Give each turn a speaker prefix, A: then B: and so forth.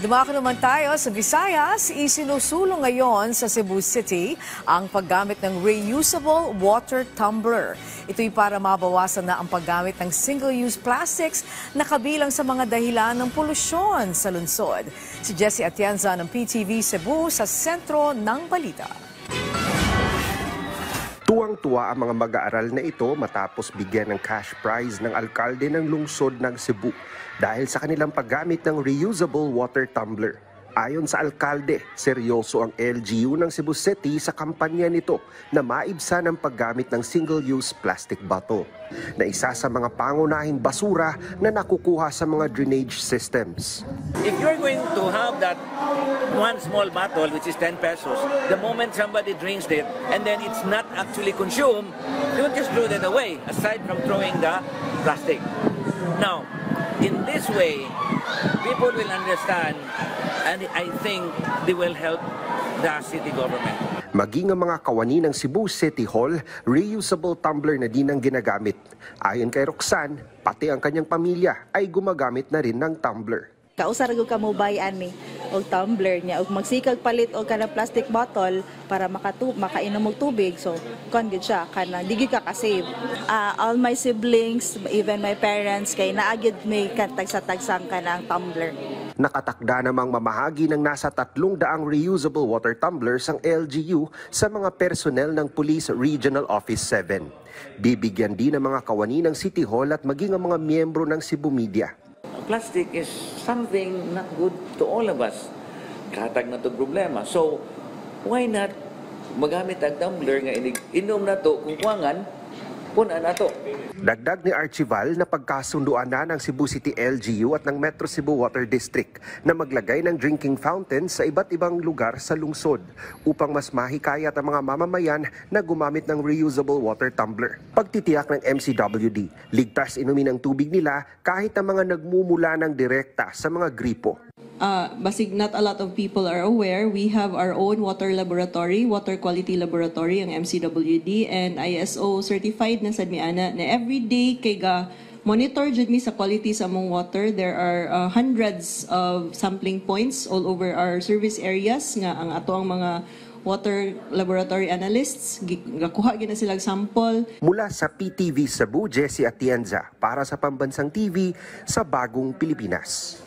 A: Dumako naman tayo sa Visayas. Isinusulong ngayon sa Cebu City ang paggamit ng reusable water tumbler. Ito'y para mabawasan na ang paggamit ng single-use plastics na kabilang sa mga dahilan ng polusyon sa lungsod. Si Jessie Atienza ng PTV Cebu sa sentro ng balita.
B: Tuwang-tuwa ang mga mag-aaral na ito matapos bigyan ng cash prize ng alkalde ng lungsod ng Cebu dahil sa kanilang paggamit ng reusable water tumbler. Ayon sa alkalde, seryoso ang LGU ng Cebu City sa kampanya nito na maibsan ang paggamit ng single-use plastic bottle na isa sa mga pangunahing basura na nakukuha sa mga drainage systems.
C: If you're going to have that one small bottle, which is 10 pesos, the moment somebody drinks it and then it's not actually consumed, you just throw that away, aside from throwing the plastic. Now, in this way, people will understand and I think they will help the city government.
B: Maging ang mga kawani ng Cebu City Hall, reusable tumbler na din ang ginagamit. Ayon kay Roxanne, pati ang kanyang pamilya ay gumagamit na rin ng tumbler.
D: Kausar ko ka mo bayan mi og tumbler niya og magsikag palit og kanang plastic bottle para makainom og tubig, so kon gid siya kanang digi ka ka-save. All my siblings, even my parents kay naagid may tagsa-tagsang kanang tumbler.
B: Nakatakda namang mamahagi ng nasa 300 reusable water tumblers ang LGU sa mga personnel ng Police Regional Office 7. Bibigyan din ng mga kawani ng City Hall at maging ang mga miyembro ng Cebu Media.
C: Plastic is something not good to all of us. Katag na itong problema. So, why not magamit ang tumbler nga inom na ito kung kuwangan, puna na ito.
B: Dagdag ni Archival na pagkasunduan na ng Cebu City LGU at ng Metro Cebu Water District na maglagay ng drinking fountain sa iba't ibang lugar sa lungsod upang mas mahikayat ang mga mamamayan na gumamit ng reusable water tumbler. Pagtitiyak ng MCWD, ligtas inumin ang tubig nila kahit ang mga nagmumula ng direkta sa mga gripo.
E: Basig not a lot of people are aware, we have our own water laboratory, water quality laboratory, ang MCWD, and ISO certified na sad mi ana na everyday kay ga monitor jud mi sa quality sa among water. There are hundreds of sampling points all over our service areas nga ang ato ang mga water laboratory analysts gakuha gina silang sample.
B: Mula sa PTV Cebu, Jessie Atienza para sa Pambansang TV sa Bagong Pilipinas.